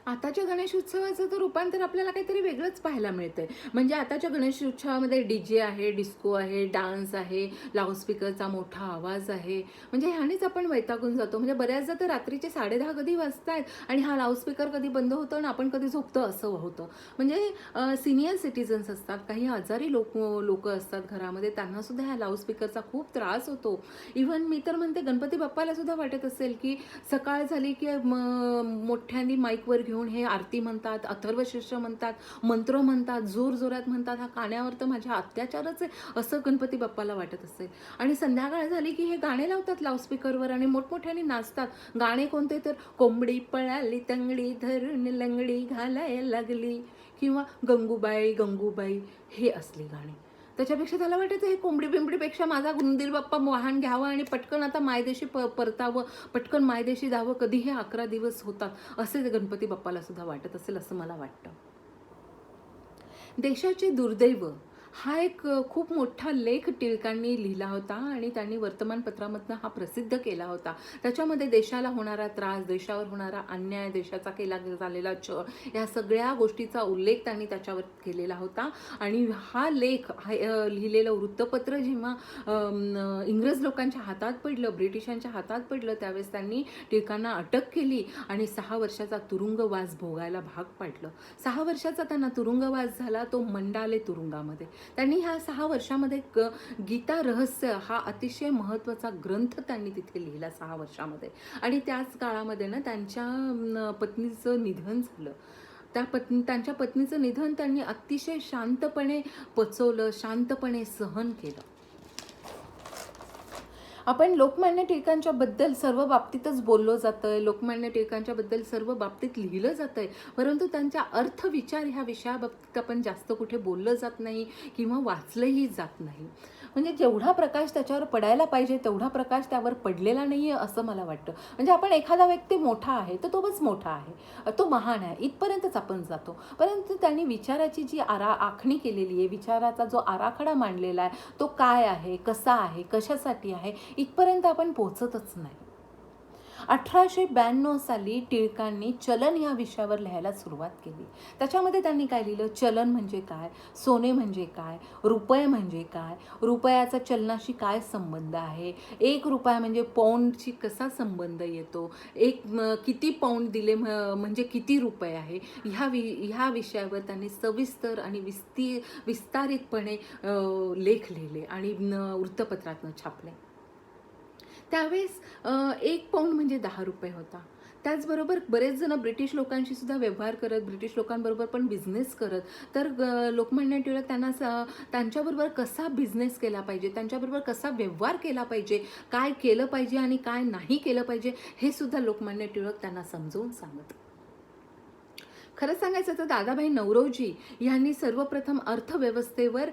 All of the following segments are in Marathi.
आताच्या गणेश उत्सवाचं तर रूपांतर आपल्याला काहीतरी वेगळंच पाहायला मिळतंय. म्हणजे आताच्या गणेश उत्सवामध्ये डीजे आहे, डिस्को आहे, डान्स आहे, लाऊडस्पीकरचा मोठा आवाज आहे. म्हणजे ह्यानेच आपण वैतागून जातो. म्हणजे बऱ्याचदा तर रात्रीचे 10:30 कधी वाजतायत आणि हा लाऊडस्पीकर कधी बंद होतो आणि आपण कधी झोपतो असं होतं. म्हणजे सीनियर सिटिझन्स असतात, काही आजारी लोकं असतात घरामध्ये, त्यांना सुद्धा ह्या लाऊडस्पीकरचा खूप त्रास होतो. इव्हन मी तर म्हणते गणपती बाप्पाला सुद्धा वाटत असेल, की सकाळ झाली की मोठ्यांनी माईकवर घेऊन हे आरती म्हणतात, अथर्वशीर्ष म्हणतात, मंत्र म्हणतात, जोरजोरात म्हणतात, हा कानावर तर माझ्या अत्याचारच आहे असं गणपती बाप्पाला वाटत असेल. आणि संध्याकाळ झाली की हे गाणे लावतात लाऊडस्पीकरवर आणि मोठमोठ्याने नाचतात. गाणे कोणते तर कोंबडी पळाली तंगडी धरून लंगडी घालायला लागली किंवा गंगूबाई गंगूबाई, हे असली गाणी. त्याच्यापेक्षा त्याला वाटायचं हे कोंबडी बिंबडीपेक्षा माझा गुंदीर बाप्पा वाहन घ्यावं आणि पटकन आता मायदेशी परतावं, पटकन मायदेशी जावं, कधी हे 11 दिवस होतात असे गणपती बाप्पाला सुद्धा वाटत असेल असं मला वाटतं. देशाचे दुर्दैव हा एक खूप मोठा लेख टिळकांनी लिहिला होता आणि त्यांनी वर्तमानपत्रामधनं हा प्रसिद्ध केला होता. त्याच्यामध्ये देशाला होणारा त्रास, देशावर होणारा अन्याय, देशाचा केला झालेला छळ, या सगळ्या गोष्टीचा उल्लेख त्यांनी त्याच्यावर केलेला होता. आणि हा लेख लिहिलेलं वृत्तपत्र जेव्हा इंग्रज लोकांच्या हातात पडलं, ब्रिटिशांच्या हातात पडलं, त्यावेळेस त्यांनी टिळकांना अटक केली आणि 6 वर्षाचा तुरुंगवास भोगायला भाग पाडलं. 6 वर्षाचा त्यांना तुरुंगवास झाला, तो मंडाले तुरुंगामध्ये. त्यांनी ह्या 6 वर्षामध्ये गीता रहस्य हा अतिशय महत्त्वाचा ग्रंथ त्यांनी तिथे लिहिला 6 वर्षामध्ये. आणि त्याच काळामध्ये ना त्यांच्या पत्नीचं निधन झालं. त्यांच्या पत्नीचं निधन त्यांनी अतिशय शांतपणे पचवलं, शांतपणे सहन केलं. आपण लोकमान्य टिळकांच्या बद्दल सर्व बाबतीतच बोललो जातंय, लोकमान्य टिळकांच्या बद्दल सर्व बाबतीत लिहिलं जातंय, परंतु त्यांच्या अर्थविचार ह्या विषयाबाबतीत आपण जास्त कुठे बोललं जात नाही किंवा वाचलंही जात नाही. म्हणजे जेवढा प्रकाश त्याच्यावर पडायला पाहिजे तेवढा प्रकाश त्यावर पडलेला नाही आहे असं मला वाटतं. म्हणजे आपण एखादा व्यक्ती मोठा आहे तर तो बस मोठा आहे, तो महान आहे, इथपर्यंतच आपण जातो. परंतु त्यांनी विचाराची जी आखणी केलेली आहे, विचाराचा जो आराखडा मांडलेला आहे, तो काय आहे, कसा आहे, कशासाठी आहे, इथपर्यंत आपण पोहोचतच नाही. 1892 साली टिळकांनी चलन या विषयावर लिहायला सुरुवात केली. त्याच्यामध्ये त्यांनी काय लिहिलं, चलन म्हणजे काय, सोने म्हणजे काय, रुपये म्हणजे काय, रुपयाचा चलनाशी काय संबंध आहे, 1 रुपया म्हणजे पौंडशी कसा संबंध येतो, किती पौंड दिले म्हणजे किती रुपये आहे, ह्या विषयावर त्यांनी सविस्तर आणि विस्तारितपणे लेख लिहिले आणि वृत्तपत्रातनं छापले. त्यावेळेस 1 पौंड म्हणजे 10 रुपये होता. त्याचबरोबर बरेच जण ब्रिटिश लोकांशी सुद्धा व्यवहार करत, ब्रिटिश लोकांबरोबर पण बिझनेस करत. तर लोकमान्य टिळक त्यांना त्यांच्याबरोबर कसा बिझनेस केला पाहिजे, त्यांच्याबरोबर कसा व्यवहार केला पाहिजे, काय केलं पाहिजे आणि काय नाही केलं पाहिजे, हे सुद्धा लोकमान्य टिळक त्यांना समजावून सांगत. खरं सांगायचं तर दादाभाई नौरोजी यांनी सर्वप्रथम अर्थव्यवस्थेवर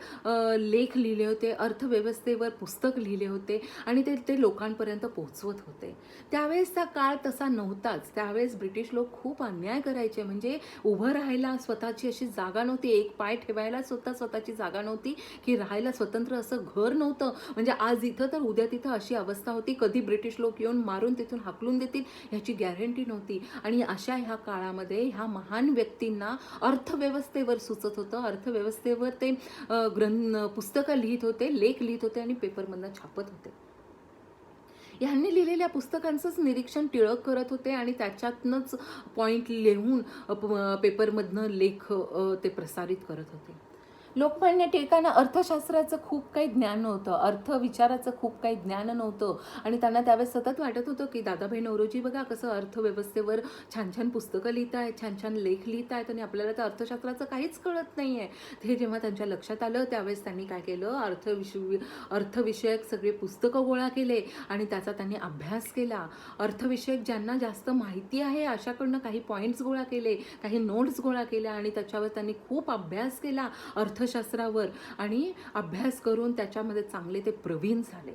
लेख लिहिले होते, अर्थव्यवस्थेवर पुस्तक लिहिले होते आणि ते लोकांपर्यंत पोहोचवत होते. त्यावेळेसचा काळ तसा नव्हताच. त्यावेळेस ब्रिटिश लोक खूप अन्याय करायचे. म्हणजे उभं राहायला स्वतःची अशी जागा नव्हती, एक पाय ठेवायला स्वतःची जागा नव्हती, की राहायला स्वतंत्र असं घर नव्हतं. म्हणजे आज इथं तर उद्या तिथं अशी अवस्था होती, कधी ब्रिटिश लोक येऊन मारून तिथून हाकलून देतील ह्याची गॅरंटी नव्हती. आणि अशा ह्या काळामध्ये ह्या महान व्यक्तींना अर्थव्यवस्थेवर सुचत होतं, अर्थव्यवस्थेवर ते पुस्तकं लिहित होते, लेख लिहित होते आणि पेपरमधनं छापत होते. ह्यांनी लिहिलेल्या पुस्तकांचंच निरीक्षण टिळक करत होते आणि त्याच्यातनंच पॉईंट लिहून पेपरमधनं लेख ते प्रसारित करत होते. लोकमान्य टिळकांना अर्थशास्त्राचं खूप काही ज्ञान नव्हतं, अर्थविचाराचं खूप काही ज्ञान नव्हतं आणि त्यांना त्यावेळेस सतत वाटत होतं की दादाभाई नौरोजी बघा कसं अर्थव्यवस्थेवर छान छान पुस्तकं लिहित आहेत, छान छान लेख लिहित आहेत आणि आपल्याला तर अर्थशास्त्राचं काहीच कळत नाही आहे. हे जेव्हा त्यांच्या लक्षात आलं त्यावेळेस त्यांनी काय केलं, अर्थविषयक सगळे पुस्तकं गोळा केले आणि त्याचा त्यांनी अभ्यास केला. अर्थविषयक ज्यांना जास्त माहिती आहे अशाकडनं काही पॉईंट्स गोळा केले, काही नोट्स गोळा केल्या आणि त्याच्यावर त्यांनी खूप अभ्यास केला अर्थशास्त्रावर आणि अभ्यास करून त्याच्यामध्ये चांगले ते प्रवीण झाले.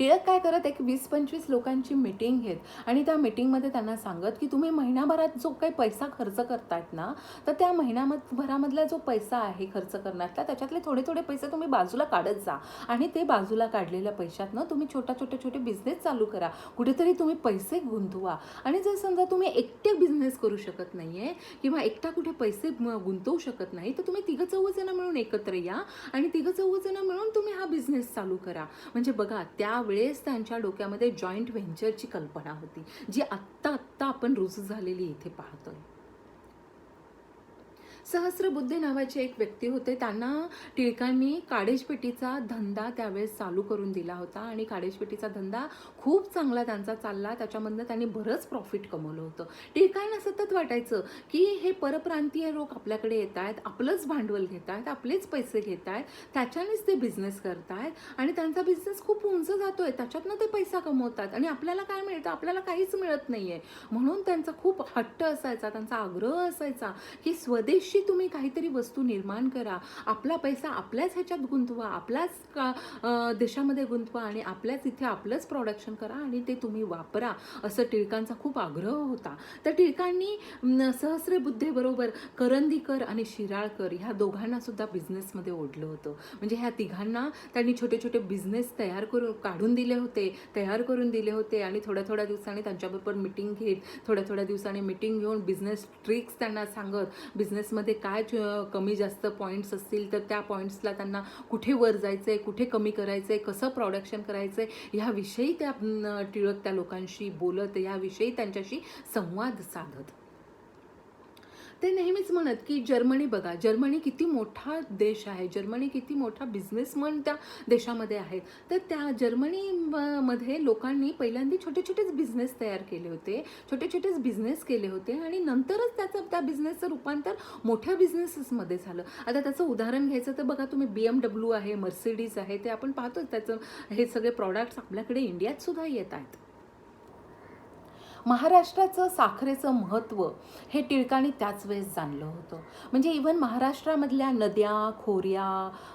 टिळक काय करत, एक 20-25 लोकांची मीटिंग घेत आणि त्या मीटिंगमध्ये त्यांना सांगत की तुम्ही महिनाभरात जो काही पैसा खर्च करतायत ना, तर त्या महिनाभरामधला जो पैसा आहे खर्च करण्यातला, त्याच्यातले थोडे थोडे पैसे तुम्ही बाजूला काढत जा आणि ते बाजूला काढलेल्या पैशातनं तुम्ही छोटे बिझनेस चालू करा, कुठेतरी तुम्ही पैसे गुंतवा. आणि जर समजा तुम्ही एकटे बिझनेस करू शकत नाही आहे किंवा एकटा कुठे पैसे गुंतवू शकत नाही, तर तुम्ही 3-4 मिळून एकत्र या आणि 3-4 मिळून तुम्ही हा बिझनेस चालू करा. म्हणजे बघा, त्यावेळेस त्यांच्या डोक्यामध्ये जॉईंट व्हेंचरची कल्पना होती, जी आत्ता आपण रुजू झालेली इथे पाहतोय. सहस्रबुद्धे नावाचे एक व्यक्ती होते, त्यांना टिळकांनी काडेजपेटीचा धंदा त्यावेळेस चालू करून दिला होता आणि काडेजपेटीचा धंदा खूप चांगला त्यांचा चालला. त्याच्यामधनं त्यांनी बरंच प्रॉफिट कमवलं होतं. टिळकांना सतत वाटायचं की हे परप्रांतीय लोक आपल्याकडे येत आहेत, आपलंच भांडवल घेत आहेत, आपलेच पैसे घेत आहेत, त्याच्यानेच ते बिझनेस करत आहेत आणि त्यांचा बिझनेस खूप उंच जातोय, त्याच्यातनं ते पैसा कमवतात आणि आपल्याला काय मिळतं, आपल्याला काहीच मिळत नाही आहे. म्हणून त्यांचा खूप हट्ट असायचा, त्यांचा आग्रह असायचा की स्वदेशी तुम्ही काहीतरी वस्तू निर्माण करा, आपला पैसा आपल्याच ह्याच्यात गुंतवा, आपल्याच देशामध्ये गुंतवा आणि आपल्याच इथे आपलंच प्रोडक्शन करा आणि ते तुम्ही वापरा, असं टिळकांचा खूप आग्रह होता. तर टिळकांनी सहस्रबुद्धेबरोबर करंदीकर आणि शिराळकर ह्या दोघांना सुद्धा बिझनेसमध्ये ओढलं होतं. म्हणजे ह्या तिघांना त्यांनी छोटे बिझनेस तयार करून दिले होते आणि थोड्या दिवसांनी त्यांच्याबरोबर मिटिंग घेत, थोड्या दिवसांनी मिटिंग घेऊन बिझनेस ट्रिक्स त्यांना सांगत, बिझनेसमध्ये काय कमी जास्त पॉईंट्स असतील तर त्या पॉईंट्सला त्यांना कुठे वर जायचं आहे, कुठे कमी करायचं आहे, कसं प्रोडक्शन करायचं आहे, ह्याविषयी टिळक त्या लोकांशी बोलत, याविषयी त्यांच्याशी संवाद साधत. ते नेहमीच म्हणत की जर्मनी बघा, जर्मनी किती मोठा देश आहे, जर्मनी किती मोठा बिझनेसमन त्या देशामध्ये आहेत. तर त्या जर्मनीमध्ये लोकांनी पहिल्यांदा छोटेच बिझनेस तयार केले होते, छोटेच बिझनेस केले होते आणि नंतरच त्या बिझनेसचं रूपांतर मोठ्या बिझनेसेसमध्ये झालं. आता त्याचं उदाहरण घ्यायचं तर बघा, तुम्ही BMW आहे, मर्सिडीज आहे, ते आपण पाहतोच, त्याचं हे सगळे प्रॉडक्ट्स आपल्याकडे इंडियात सुद्धा येत आहेत. महाराष्ट्राचं साखरेचं महत्त्व हे टिळकांनी त्याच वेळेस जाणलं होतं. म्हणजे इव्हन महाराष्ट्रामधल्या नद्या, खोऱ्या,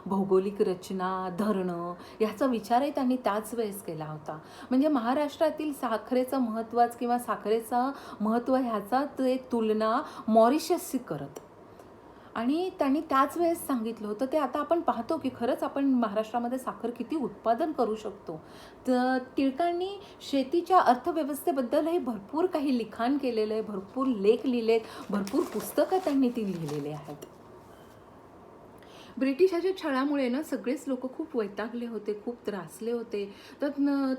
भौगोलिक रचना, धरणं ह्याचा विचारही त्यांनी त्याच वेळेस केला होता. म्हणजे महाराष्ट्रातील साखरेचं महत्त्वाचं किंवा साखरेचं महत्त्व ह्याचा ते तुलना मॉरिशसशी करत आणि त्यांनी त्याच वेळेस सांगितलं होतं. ते आता आपण पाहतो की खरंच आपण महाराष्ट्रामध्ये साखर किती उत्पादन करू शकतो. तर टिळकांनी शेतीच्या अर्थव्यवस्थेबद्दलही भरपूर काही लिखाण केलेलं आहे, भरपूर लेख लिहिलेत, भरपूर पुस्तकं त्यांनी ती लिहिलेली आहेत. ब्रिटिशाच्या छळामुळे ना सगळेच लोक खूप वैतागले होते, खूप त्रासले होते. तर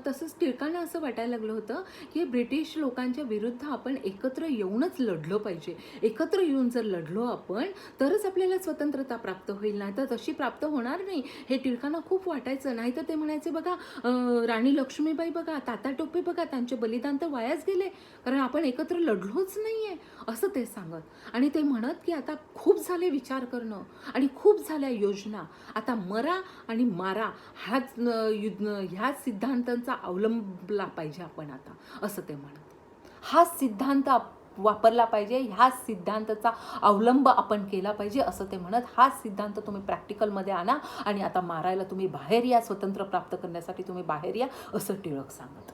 तसंच टिळकांना असं वाटायला लागलं होतं की ब्रिटिश लोकांच्या विरुद्ध आपण एकत्र येऊनच लढलं पाहिजे. एकत्र येऊन जर लढलो आपण तरच आपल्याला स्वतंत्रता प्राप्त होईल, नाही तर तशी प्राप्त होणार नाही, हे टिळकांना खूप वाटायचं. नाही तर ते म्हणायचे बघा, राणी लक्ष्मीबाई बघा, तात्या टोपे बघा, त्यांचे बलिदान तर वायाच गेले, कारण आपण एकत्र लढलोच नाही आहे, असं ते सांगत. आणि ते म्हणत की आता खूप झाले विचार करणं आणि खूप झाल्या योजना, आता मरा आणि मारा ह्याच सिद्धांतांचा अवलंबला पाहिजे आपण आता, असं ते म्हणत. हा सिद्धांत वापरला पाहिजे, ह्या सिद्धांताचा अवलंब आपण केला पाहिजे, असं ते म्हणत. हा सिद्धांत तुम्ही प्रॅक्टिकलमध्ये आणा आणि आता मारायला तुम्ही बाहेर या, स्वतंत्र प्राप्त करण्यासाठी तुम्ही बाहेर या, असं टिळक सांगत.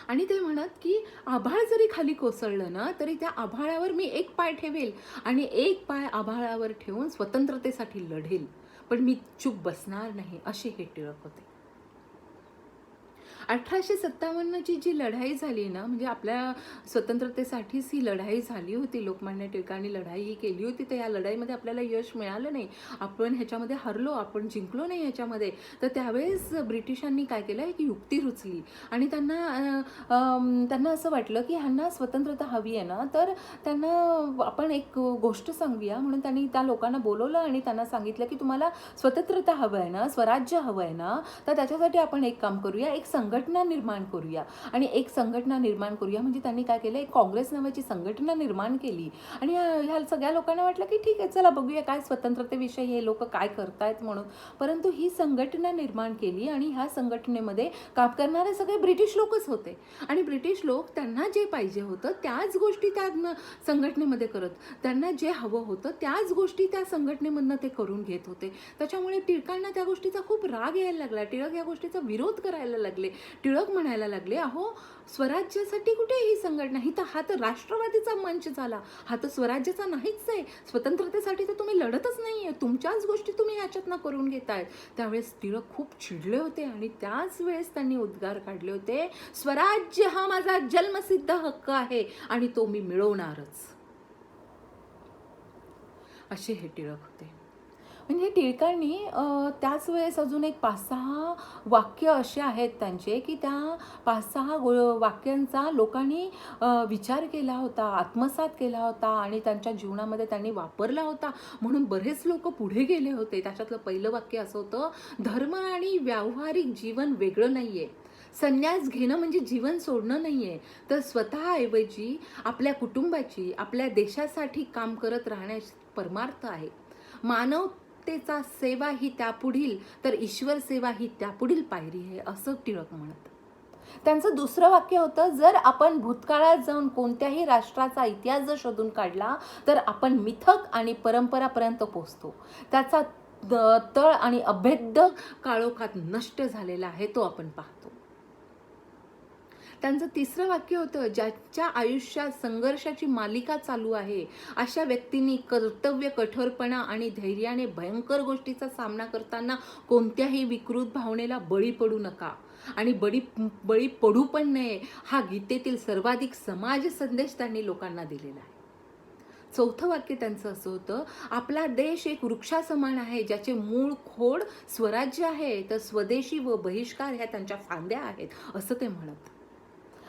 आणि ते म्हणत की आभाळ जरी खाली कोसळलं ना तरी त्या आभाळावर मी एक पाय ठेवेल आणि एक पाय आभाळावर ठेवून स्वतंत्रतेसाठी लढेल, पण मी चूप बसणार नाही, असे हे टिळक होते. 1857ची जी लढाई झाली ना, म्हणजे आपल्या स्वतंत्रतेसाठीच ही लढाई झाली होती. लोकमान्य टिळकांनी लढाई ही केली होती. तर या लढाईमध्ये आपल्याला यश मिळालं नाही, आपण ह्याच्यामध्ये हरलो, आपण जिंकलो नाही ह्याच्यामध्ये. तर त्यावेळेस ब्रिटिशांनी काय केलं, एक युक्ती रुचली आणि त्यांना असं वाटलं की ह्यांना स्वतंत्रता हवी आहे ना, तर त्यांना आपण एक गोष्ट सांगूया. म्हणून त्यांनी त्या लोकांना बोलवलं आणि त्यांना सांगितलं की तुम्हाला स्वतंत्रता हवं आहे ना, स्वराज्य हवं आहे ना, तर त्याच्यासाठी आपण एक काम करूया, एक संघटना संघटना निर्माण करूया आणि एक संघटना निर्माण करूया म्हणजे त्यांनी काय केलं, एक काँग्रेस नावाची संघटना निर्माण केली. आणि ह्या सगळ्या लोकांना वाटलं की ठीक आहे, चला बघूया काय स्वतंत्रतेविषयी हे लोक काय करतायत म्हणून. परंतु ही संघटना निर्माण केली आणि ह्या संघटनेमध्ये काम करणारे सगळे ब्रिटिश लोकच होते. आणि ब्रिटिश लोक त्यांना जे पाहिजे होतं त्याच गोष्टी त्या संघटनेमध्ये करत, त्यांना जे हवं होतं त्याच गोष्टी त्या संघटनेमधनं ते करून घेत होते. त्याच्यामुळे टिळकांना त्या गोष्टीचा खूप राग यायला लागला. टिळक या गोष्टीचा विरोध करायला लागले. टिळक म्हणायला लागले, अहो स्वराज्यासाठी कुठे ही संघटना, ही तर हा तर राष्ट्रवादीचा मंच झाला, हा तर स्वराज्याचा नाहीच आहे. स्वतंत्रतेसाठी तर तुम्ही लढतच नाहीये, तुमच्याच गोष्टी तुम्ही ह्याच्यातनं करून घेताय. त्यावेळेस टिळक खूप चिडले होते आणि त्याच वेळेस त्यांनी उद्गार काढले होते, स्वराज्य हा माझा जन्मसिद्ध हक्क आहे आणि तो मी मिळवणारच. असे हे टिळक होते. म्हणजे टिळकांनी त्याच वेळेस अजून एक 5-6 वाक्य असे आहेत त्यांचे की त्या 5-6 वाक्यांचा लोकांनी विचार केला होता, आत्मसात केला होता आणि त्यांच्या जीवनामध्ये त्यांनी वापरला होता, म्हणून बरेच लोक पुढे गेले होते. त्याच्यातलं पहिलं वाक्य असं होतं, धर्म आणि व्यावहारिक जीवन वेगळं नाहीये. संन्यास घेणं म्हणजे जीवन सोडणं नाहीये, तर स्वतःऐवजी आपल्या कुटुंबाची, आपल्या देशासाठी काम करत राहण्याची परमार्थ आहे. मानवतेचा सेवा ही त्यापुढील, तर ईश्वर सेवा ही त्यापुढील पायरी आहे, असं टिळक म्हणत. त्यांचं दुसरं वाक्य होतं, जर आपण भूतकाळात जाऊन कोणत्याही राष्ट्राचा इतिहास जर शोधून काढला तर आपण मिथक आणि परंपरापर्यंत पोहोचतो. त्याचा तळ आणि अभेद्य काळोखात नष्ट झालेला आहे तो आपण पाहतो. त्यांचं तिसरं वाक्य होतं, ज्याच्या आयुष्यात संघर्षाची मालिका चालू आहे अशा व्यक्तींनी कर्तव्य, कठोरपणा आणि धैर्याने भयंकर गोष्टीचा सामना करताना कोणत्याही विकृत भावनेला बळी पडू नका आणि बळी पडू पण नये. हा गीतेतील सर्वाधिक समाज संदेश त्यांनी लोकांना दिलेला आहे. चौथं वाक्य त्यांचं असं होतं, आपला देश एक वृक्षासमान आहे ज्याचे मूळ खोड स्वराज्य आहे, तर स्वदेशी व बहिष्कार ह्या त्यांच्या फांद्या आहेत, असं ते म्हणत.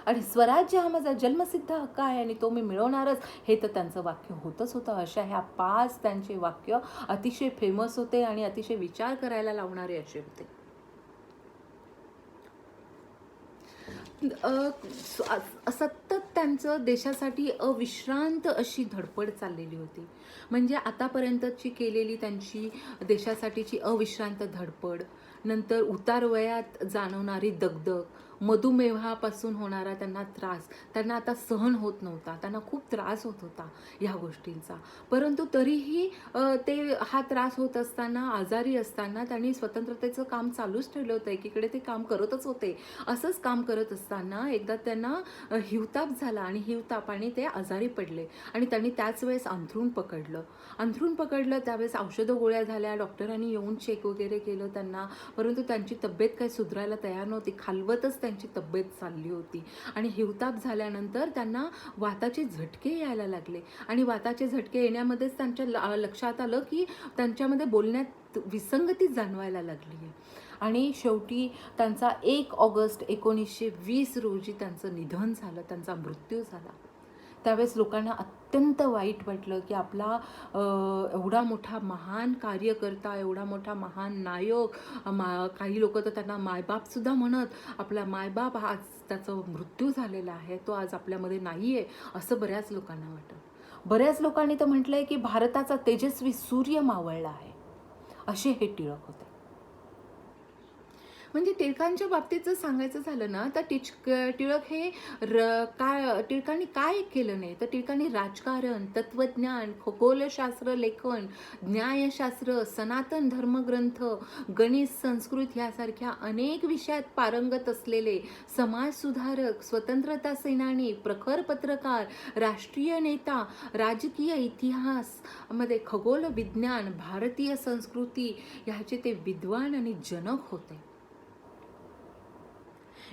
आणि स्वराज्य हा माझा जन्मसिद्ध हक्क आहे आणि तो मी मिळवणारच, हे तर त्यांचं वाक्य होतच होतं. अशा ह्या 5 त्यांचे वाक्य अतिशय फेमस होते आणि अतिशय विचार करायला लावणारे असे होते. सतत त्यांचं देशासाठी अविश्रांत अशी धडपड चाललेली होती. म्हणजे आतापर्यंतची केलेली त्यांची देशासाठीची अविश्रांत धडपड, नंतर उतार वयात जाणवणारी दगदग, मधुमेहापासून होणारा त्यांना त्रास, त्यांना आता सहन होत नव्हता, त्यांना खूप त्रास होत होता ह्या गोष्टींचा. परंतु तरीही ते हा त्रास होत असताना, आजारी असताना त्यांनी स्वतंत्रतेचं काम चालूच ठेवलं होतं. एकीकडे ते काम करतच होते. असंच काम करत असताना एकदा त्यांना हिवताप झाला आणि हिवतापाने ते आजारी पडले आणि त्यांनी त्याच वेळेस अंथरूण पकडलं. त्यावेळेस औषधं गोळ्या झाल्या, डॉक्टरांनी येऊन चेक वगैरे केलं त्यांना, परंतु त्यांची तब्येत काही सुधारायला तयार नव्हती. खालवतच त्यांची तब्येत चालली होती आणि हिवताप झाल्यानंतर त्यांना वाताचे झटके यायला लागले आणि वाताचे झटके येण्यामध्येच त्यांच्या लक्षात आलं की त्यांच्यामध्ये बोलण्यात विसंगती जाणवायला लागली आहे. आणि शेवटी त्यांचा 1 ऑगस्ट 1920 रोजी त्यांचं निधन झालं, त्यांचा मृत्यू झाला. त्यावेळेस लोकांना अत्यंत वाईट वाटलं की आपला एवढा मोठा महान कार्यकर्ता, एवढा मोठा महान नायक, काही लोक तर त्यांना मायबापसुद्धा म्हणत, आपला मायबाप आज त्याचा मृत्यू झालेला आहे, तो आज आपल्यामध्ये नाही आहे, असं बऱ्याच लोकांना वाटतं. बऱ्याच लोकांनी तर म्हटलंय की भारताचा तेजस्वी सूर्य मावळला आहे, असे हे टिळक होते. म्हणजे टिळकांच्या बाबतीत जर सांगायचं झालं ना, तर टिळक हे टिळकांनी काय केलं नाही, तर टिळकांनी राजकारण, तत्वज्ञान, खगोलशास्त्र लेखन, न्यायशास्त्र, सनातन धर्मग्रंथ, गणित, संस्कृत यासारख्या अनेक विषयात पारंगत असलेले समाजसुधारक, स्वतंत्रता सेनानी, प्रखर पत्रकार, राष्ट्रीय नेता, राजकीय इतिहास मध्ये खगोल विज्ञान, भारतीय संस्कृती ह्याचे ते विद्वान आणि जनक होते.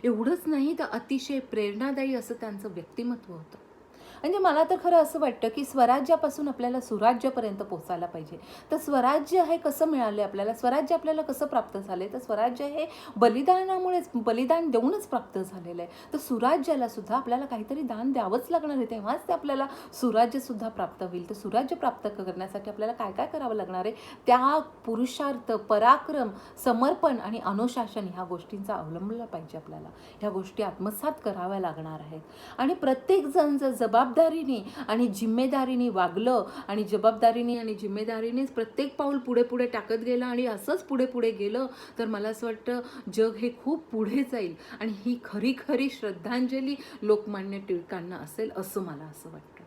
एवढंच नाही तर अतिशय प्रेरणादायी असं त्यांचं व्यक्तिमत्व होतं. म्हणजे मला तर खरं असं वाटतं की स्वराज्यापासून आपल्याला सुराज्यापर्यंत पोचायला पाहिजे. तर स्वराज्य हे कसं मिळालं आपल्याला, स्वराज्य आपल्याला कसं प्राप्त झाले, तर स्वराज्य हे बलिदानामुळेच, बलिदान देऊनच प्राप्त झालेलं आहे. तर सुराज्याला सुद्धा आपल्याला काहीतरी दान द्यावंच लागणार आहे, तेव्हाच ते आपल्याला सुराज्यसुद्धा प्राप्त होईल. तर सुराज्य प्राप्त करण्यासाठी आपल्याला काय काय करावं लागणार आहे, त्याग, पुरुषार्थ, पराक्रम, समर्पण आणि अनुशासन ह्या गोष्टींचा अवलंबला पाहिजे आपल्याला. ह्या गोष्टी आत्मसात कराव्या लागणार आहेत. आणि प्रत्येकजण जर जबाबदारीने आणि जिम्मेदारीने वागलं आणि जबाबदारीने आणि जिम्मेदारीनेच प्रत्येक पाऊल पुढे पुढे टाकत गेलं आणि असंच पुढे पुढे गेलं, तर मला असं वाटतं जग हे खूप पुढे जाईल आणि ही खरी खरी श्रद्धांजली लोकमान्य टिळकांना असेल, असं मला असं वाटतं.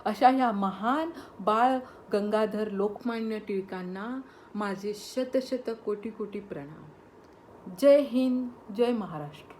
अशा ह्या महान बाळ गंगाधर लोकमान्य टिळकांना माझे शत शत कोटी कोटी प्रणाम. जय हिंद, जय महाराष्ट्र.